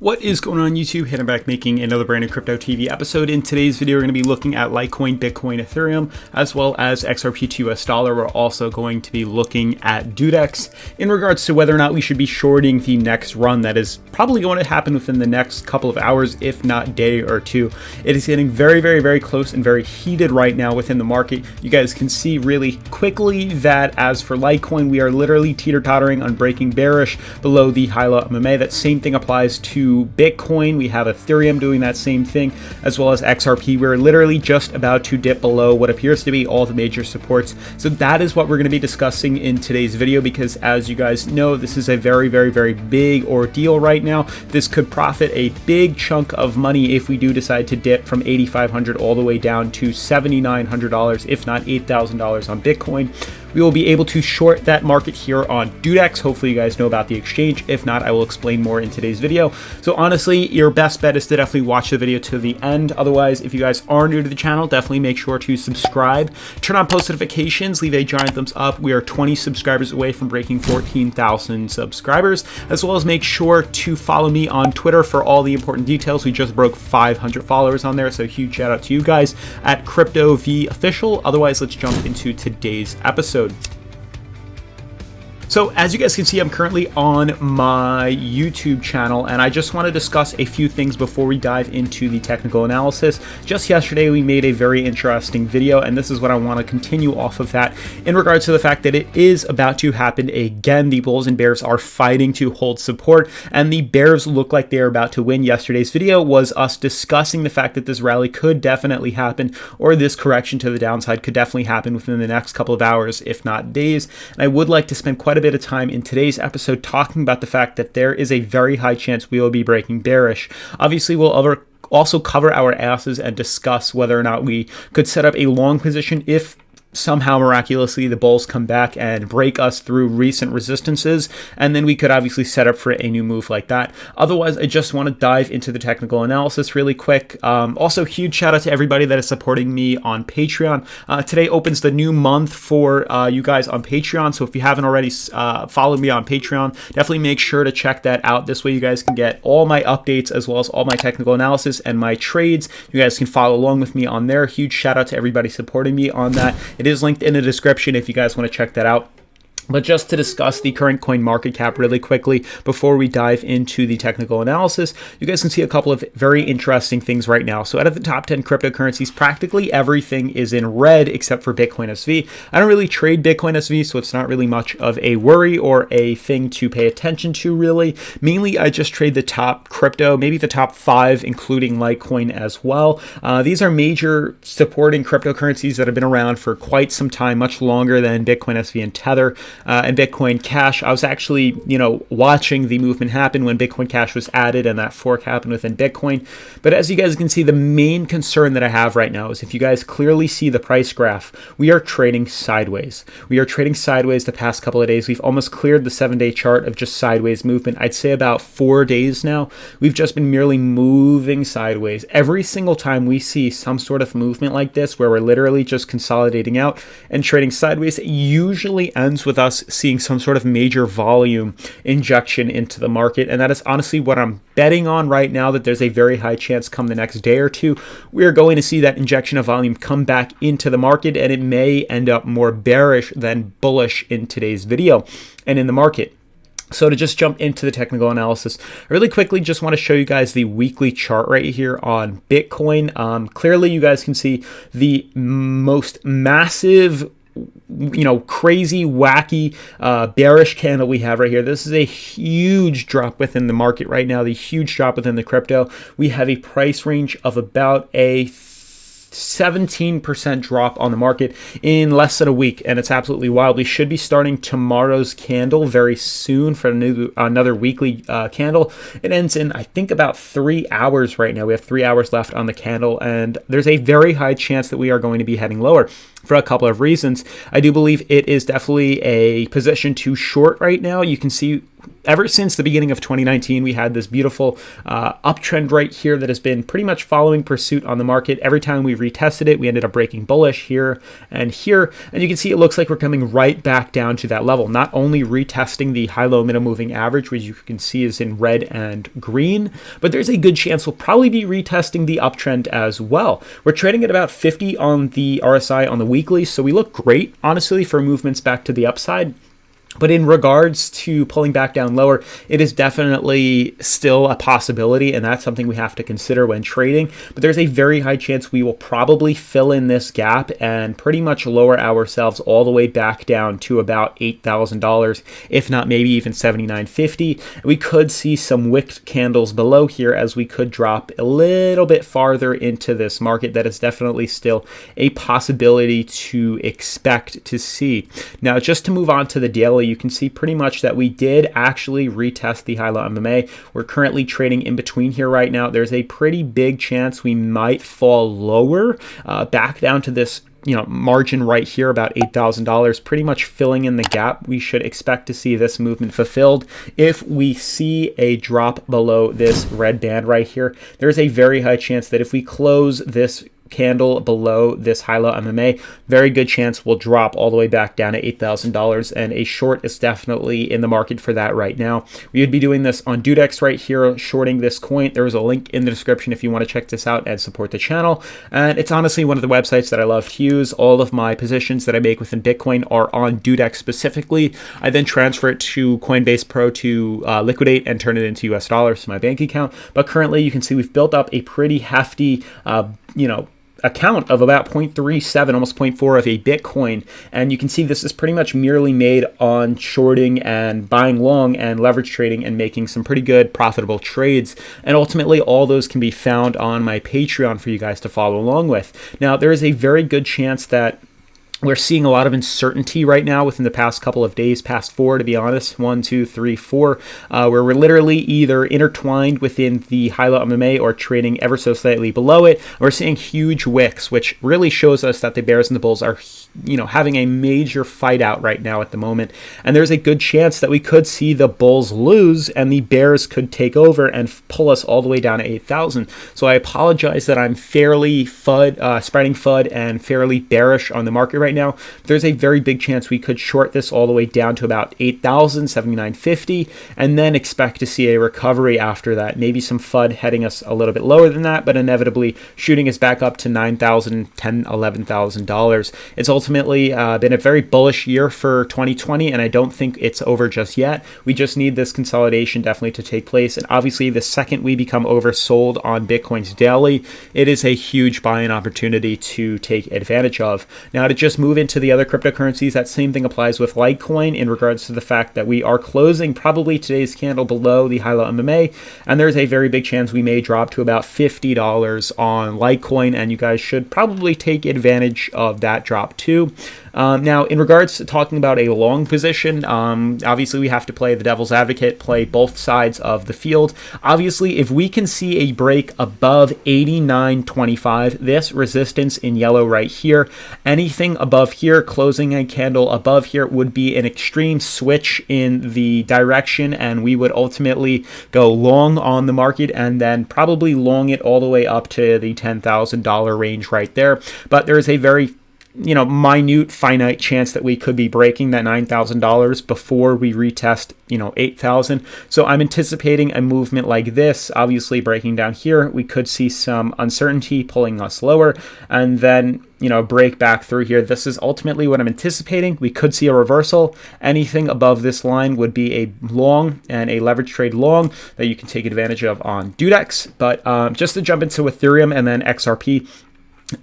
What is going on YouTube? Hayden back making another brand new Crypto TV episode. In today's video, we're going to be looking at Litecoin, Bitcoin, Ethereum, as well as XRP to US dollar. We're also going to be looking at DueDEX in regards to whether or not we should be shorting the next run that is probably going to happen within the next couple of hours, if not day or two. It is getting very close and very heated right now within the market. You guys can see really quickly that as for Litecoin, we are literally teeter-tottering on breaking bearish below the high-low MMA. That same thing applies to Bitcoin. We have Ethereum doing that same thing, as well as XRP. We're literally just about to dip below what appears to be all the major supports. So that is what we're going to be discussing in today's video, because as you guys know, this is a very big ordeal right now. This could profit a big chunk of money if we do decide to dip from $8,500 all the way down to $7,900, if not $8,000 on Bitcoin. We will be able to short that market here on DueDEX. Hopefully you guys know about the exchange. If not, I will explain more in today's video. So honestly, your best bet is to definitely watch the video to the end. Otherwise, if you guys are new to the channel, definitely make sure to subscribe, turn on post notifications, leave a giant thumbs up. We are 20 subscribers away from breaking 14,000 subscribers, as well as make sure to follow me on Twitter for all the important details. We just broke 500 followers on there, so huge shout out to you guys at CryptoVOfficial. Otherwise, let's jump into today's episode. So as you guys can see, I'm currently on my YouTube channel, and I just want to discuss a few things before we dive into the technical analysis. Just yesterday, we made a very interesting video, and this is what I want to continue off of that in regards to the fact that it is about to happen again. The bulls and bears are fighting to hold support, and the bears look like they're about to win. Yesterday's video was us discussing the fact that this rally could definitely happen, or this correction to the downside could definitely happen within the next couple of hours, if not days. And I would like to spend quite a bit of time in today's episode talking about the fact that there is a very high chance we will be breaking bearish. Obviously, we'll also cover our asses and discuss whether or not we could set up a long position if somehow miraculously the bulls come back and break us through recent resistances, and then we could obviously set up for a new move like that. Otherwise, I just want to dive into the technical analysis really quick. Also, huge shout out to everybody that is supporting me on Patreon. Today opens the new month for you guys on Patreon, so if you haven't already followed me on Patreon, definitely make sure to check that out. This way you guys can get all my updates as well as all my technical analysis and my trades. You guys can follow along with me on there. Huge shout out to everybody supporting me on that. It is linked in the description if you guys want to check that out. But just to discuss the current coin market cap really quickly before we dive into the technical analysis, you guys can see a couple of very interesting things right now. So out of the top 10 cryptocurrencies, practically everything is in red except for Bitcoin SV. I don't really trade Bitcoin SV, so it's not really much of a worry or a thing to pay attention to really. Mainly, I just trade the top crypto, maybe the top 5, including Litecoin as well. These are major supporting cryptocurrencies that have been around for quite some time, much longer than Bitcoin SV and Tether. And Bitcoin Cash. I was actually, watching the movement happen when Bitcoin Cash was added and that fork happened within Bitcoin. But as you guys can see, the main concern that I have right now is if you guys clearly see the price graph, we are trading sideways. We are trading sideways the past couple of days. We've almost cleared the 7-day chart of just sideways movement. I'd say about 4 days now. We've just been merely moving sideways. Every single time we see some sort of movement like this, where we're literally just consolidating out and trading sideways, it usually ends with us seeing some sort of major volume injection into the market. And that is honestly what I'm betting on right now, that there's a very high chance come the next day or two, we're going to see that injection of volume come back into the market, and it may end up more bearish than bullish in today's video and in the market. So to just jump into the technical analysis, I really quickly just want to show you guys the weekly chart right here on Bitcoin. Clearly, you guys can see the most massive crazy, wacky, bearish candle we have right here. This is a huge drop within the market right now, the huge drop within the crypto. We have a price range of about a 17% drop on the market in less than a week, and it's absolutely wild. We should be starting tomorrow's candle very soon for another weekly candle. It ends in, I think, about 3 hours right now. We have 3 hours left on the candle, and there's a very high chance that we are going to be heading lower for a couple of reasons. I do believe it is definitely a position to short right now. You can see ever since the beginning of 2019, we had this beautiful uptrend right here that has been pretty much following pursuit on the market. Every time we retested it, we ended up breaking bullish here and here. And you can see it looks like we're coming right back down to that level, not only retesting the high-low middle moving average, which you can see is in red and green, but there's a good chance we'll probably be retesting the uptrend as well. We're trading at about 50 on the RSI on the weekly, so we look great, honestly, for movements back to the upside. But in regards to pulling back down lower, it is definitely still a possibility, and that's something we have to consider when trading. But there's a very high chance we will probably fill in this gap and pretty much lower ourselves all the way back down to about $8,000, if not maybe even $7,950. We could see some wick candles below here as we could drop a little bit farther into this market. That is definitely still a possibility to expect to see. Now, just to move on to the daily, you can see pretty much that we did actually retest the high-low MMA. We're currently trading in between here right now. There's a pretty big chance we might fall lower, back down to this margin right here, about $8,000, pretty much filling in the gap. We should expect to see this movement fulfilled. If we see a drop below this red band right here, there's a very high chance that if we close this candle below this high-low MMA, very good chance we'll drop all the way back down to $8,000, and a short is definitely in the market for that right now. We would be doing this on DueDEX right here, shorting this coin. There is a link in the description if you want to check this out and support the channel, and it's honestly one of the websites that I love to use. All of my positions that I make within Bitcoin are on DueDEX specifically. I then transfer it to Coinbase Pro to liquidate and turn it into US dollars to my bank account. But currently you can see we've built up a pretty hefty account of about 0.37, almost 0.4 of a Bitcoin. And you can see this is pretty much merely made on shorting and buying long and leverage trading and making some pretty good profitable trades. And ultimately, all those can be found on my Patreon for you guys to follow along with. Now, there is a very good chance that we're seeing a lot of uncertainty right now within the past couple of days, past 4 to be honest, 1, 2, 3, 4, where we're literally either intertwined within the high-low MMA or trading ever so slightly below it. We're seeing huge wicks, which really shows us that the bears and the bulls are, having a major fight out right now at the moment. And there's a good chance that we could see the bulls lose and the bears could take over and pull us all the way down to 8,000. So I apologize that I'm fairly spreading FUD and fairly bearish on the market right now. There's a very big chance we could short this all the way down to about 8,000, 7,950, and then expect to see a recovery after that. Maybe some FUD heading us a little bit lower than that, but inevitably shooting us back up to $9,000, $10,000, $11,000. It's ultimately been a very bullish year for 2020, and I don't think it's over just yet. We just need this consolidation definitely to take place. And obviously, the second we become oversold on Bitcoin's daily, it is a huge buy-in opportunity to take advantage of. Now, to just move into the other cryptocurrencies, that same thing applies with Litecoin in regards to the fact that we are closing probably today's candle below the high-low MMA, and there's a very big chance we may drop to about $50 on Litecoin, and you guys should probably take advantage of that drop too. Now, in regards to talking about a long position, obviously we have to play the devil's advocate, play both sides of the field. Obviously, if we can see a break above 89.25, this resistance in yellow right here, anything above here, closing a candle above here, would be an extreme switch in the direction, and we would ultimately go long on the market and then probably long it all the way up to the $10,000 range right there. But there is a very minute, finite chance that we could be breaking that $9,000 before we retest, 8,000. So I'm anticipating a movement like this, obviously breaking down here. We could see some uncertainty pulling us lower and then, break back through here. This is ultimately what I'm anticipating. We could see a reversal. Anything above this line would be a long and a leverage trade long that you can take advantage of on DueDEX. But just to jump into Ethereum and then XRP,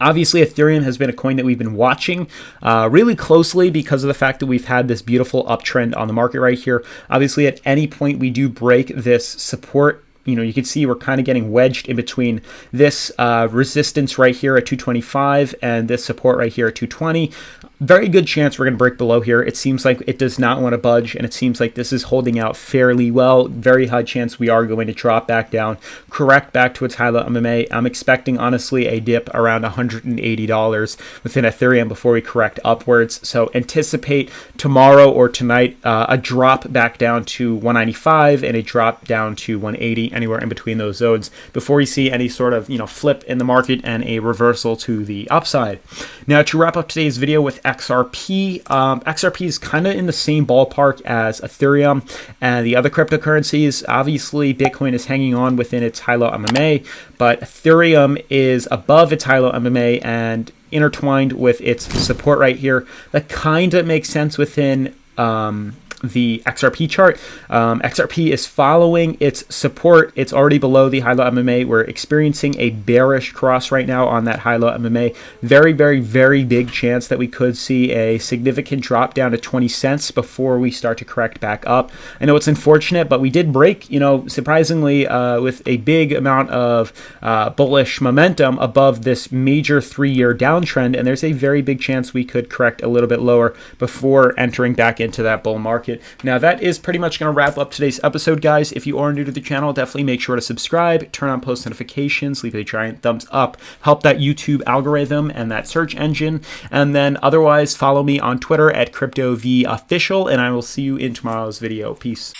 obviously, Ethereum has been a coin that we've been watching really closely because of the fact that we've had this beautiful uptrend on the market right here. Obviously, at any point we do break this support, you can see we're kind of getting wedged in between this resistance right here at 225 and this support right here at 220. very good chance we're going to break below here. It seems like it does not want to budge, and it seems like this is holding out fairly well. Very high chance we are going to drop back down, correct back to its high-low MMA. I'm expecting, honestly, a dip around $180 within Ethereum before we correct upwards. So anticipate tomorrow or tonight a drop back down to 195 and a drop down to 180, anywhere in between those zones, before we see any sort of flip in the market and a reversal to the upside. Now, to wrap up today's video with XRP. XRP is kind of in the same ballpark as Ethereum and the other cryptocurrencies. Obviously, Bitcoin is hanging on within its high-low MMA, but Ethereum is above its high-low MMA and intertwined with its support right here. That kind of makes sense within the XRP chart. XRP is following its support. It's already below the high-low MMA. We're experiencing a bearish cross right now on that high-low MMA. Very, very, very big chance that we could see a significant drop down to 20 cents before we start to correct back up. I know it's unfortunate, but we did break, surprisingly, with a big amount of bullish momentum above this major 3-year downtrend, and there's a very big chance we could correct a little bit lower before entering back into that bull market. Now, that is pretty much going to wrap up today's episode, guys. If you are new to the channel, definitely make sure to subscribe, turn on post notifications, leave a giant thumbs up, help that YouTube algorithm and that search engine, and then otherwise follow me on Twitter at CryptoVOfficial, and I will see you in tomorrow's video. Peace.